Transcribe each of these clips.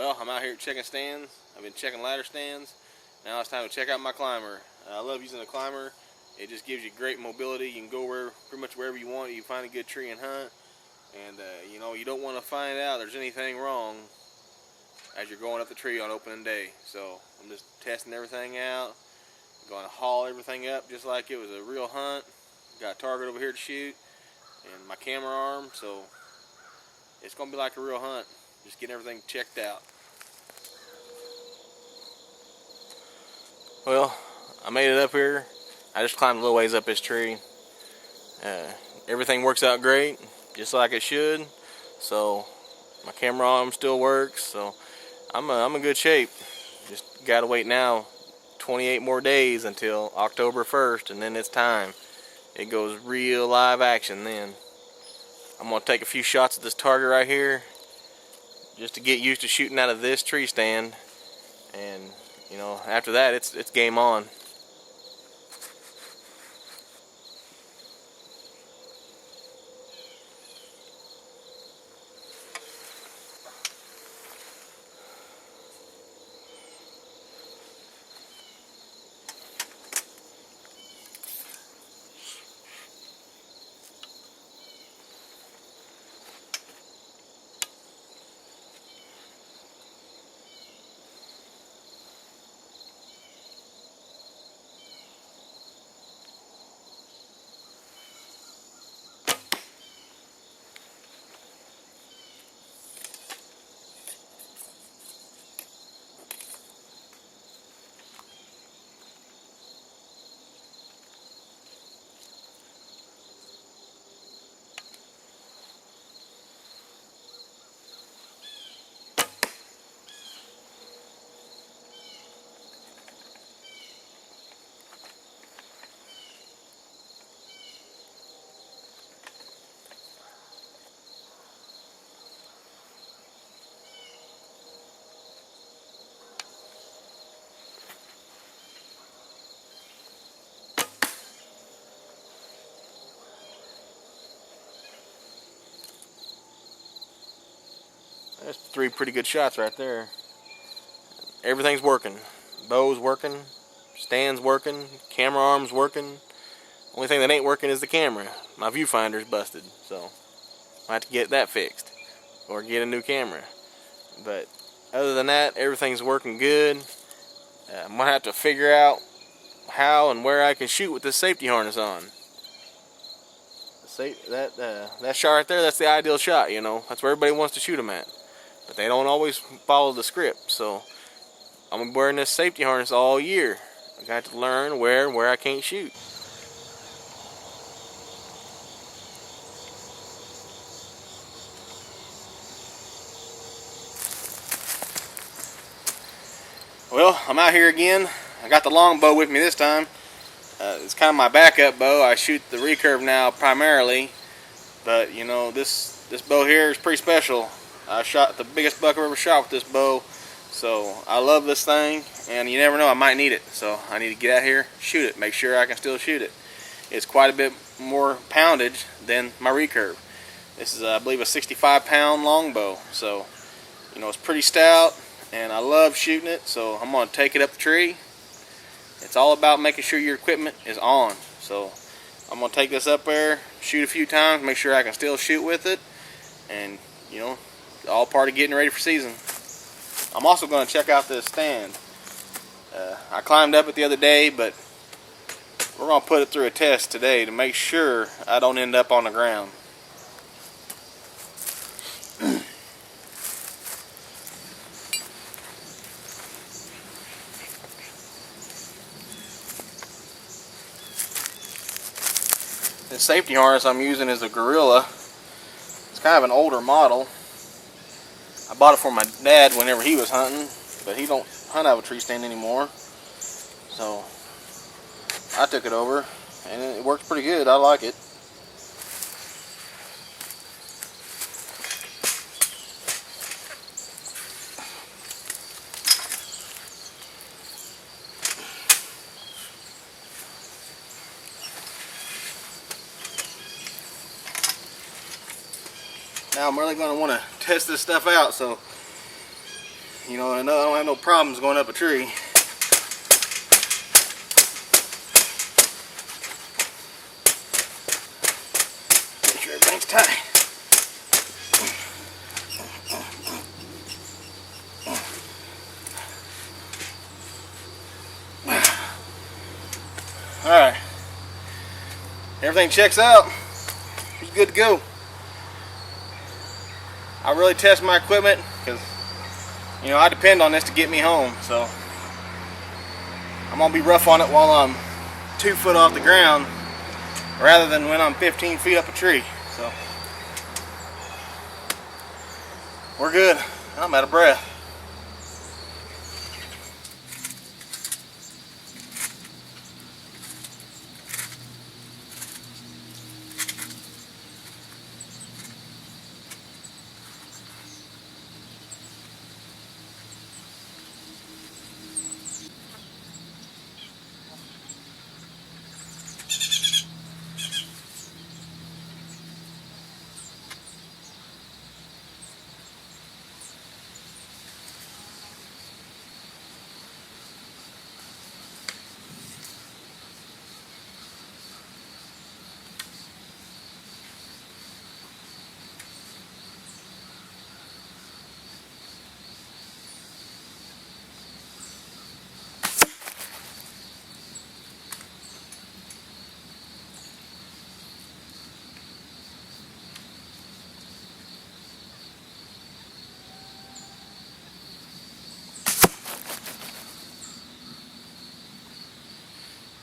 Well, I'm out here checking stands. I've been checking ladder stands. Now it's time to check out my climber. I love using the climber. It just gives you great mobility. You can go pretty much wherever you want. You can find a good tree and hunt. And you know, you don't want to find out there's anything wrong as you're going up the tree on opening day. So I'm just testing everything out. I'm going to haul everything up just like it was a real hunt. Got a target over here to shoot and my camera arm. So it's going to be like a real hunt. Just getting everything checked out. Well, I made it up here. I just climbed a little ways up this tree. Everything works out great, just like it should. So my camera arm still works. So I'm in good shape. Just gotta wait now 28 more days until October 1st, and then it's time. It goes real live action then. I'm gonna take a few shots at this target right here, just to get used to shooting out of this tree stand, and you know, after that it's game on. That's 3 pretty good shots right there. Everything's working. Bow's working, stand's working, camera arm's working. Only thing that ain't working is the camera. My viewfinder's busted, so I have to get that fixed or get a new camera. But other than that, everything's working good. I'm gonna have to figure out how and where I can shoot with this safety harness on. That shot right there, that's the ideal shot, you know. That's where everybody wants to shoot them at. But they don't always follow the script, so I'm wearing this safety harness all year. I got to learn where I can't shoot. Well, I'm out here again. I got the longbow with me this time. It's kind of my backup bow. I shoot the recurve now primarily, but you know, this bow here is pretty special. I shot the biggest buck I've ever shot with this bow, so I love this thing, and you never know, I might need it. So I need to get out here, shoot it, make sure I can still shoot it. It's quite a bit more poundage than my recurve. This is, I believe, a 65-pound longbow, so you know, it's pretty stout, and I love shooting it. So I'm going to take it up the tree. It's all about making sure your equipment is on. So I'm going to take this up there, shoot a few times, make sure I can still shoot with it, and you know, all part of getting ready for season. I'm also going to check out this stand. I climbed up it the other day, but we're going to put it through a test today to make sure I don't end up on the ground. This safety harness I'm using is a Gorilla. It's kind of an older model. I bought it for my dad whenever he was hunting, but he don't hunt out of a tree stand anymore. So I took it over, and it works pretty good. I like it. Now I'm really going to want to test this stuff out, so You know, I don't have no problems going up a tree. Make sure everything's tight. Alright. Everything checks out. He's good to go. I really test my equipment because, you know, I depend on this to get me home. So I'm going to be rough on it while I'm 2 foot off the ground rather than when I'm 15 feet up a tree. So we're good. I'm out of breath.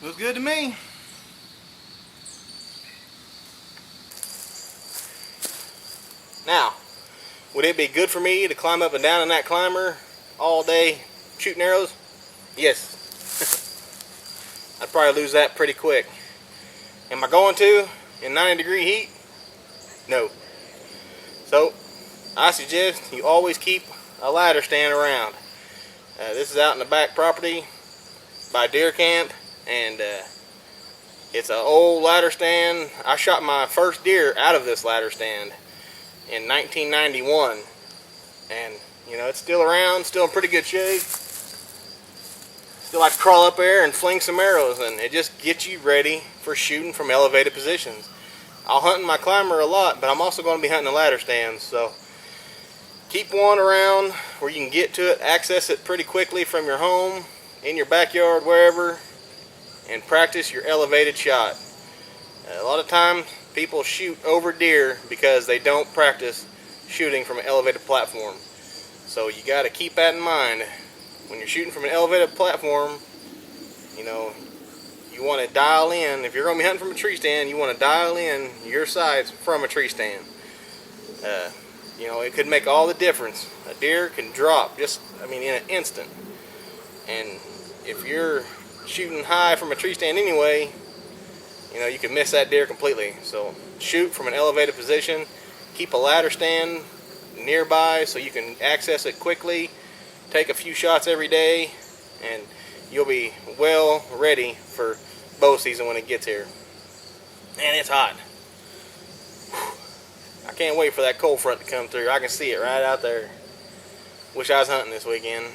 Looks good to me. Now, would it be good for me to climb up and down in that climber all day shooting arrows? Yes. I'd probably lose that pretty quick. Am I going to in 90-degree heat? No. So, I suggest you always keep a ladder stand around. This is out in the back property by deer camp, and it's an old ladder stand. I shot my first deer out of this ladder stand in 1991, and you know, it's still around, still in pretty good shape. Still like to crawl up there and fling some arrows, and it just gets you ready for shooting from elevated positions. I'll hunt in my climber a lot, but I'm also going to be hunting the ladder stands, so keep one around where you can get to it, access it pretty quickly from your home, in your backyard, wherever, and practice your elevated shot. A lot of times people shoot over deer because they don't practice shooting from an elevated platform. So you got to keep that in mind. When you're shooting from an elevated platform, you know, you want to dial in. If you're going to be hunting from a tree stand, you want to dial in your sights from a tree stand. You know, it could make all the difference. A deer can drop just, in an instant. And if you're shooting high from a tree stand anyway, you know, you can miss that deer completely. So shoot from an elevated position. Keep a ladder stand nearby so you can access it quickly. Take a few shots every day, and you'll be well ready for bow season when it gets here. And it's hot. I can't wait for that cold front to come through. I can see it right out there. Wish I was hunting this weekend.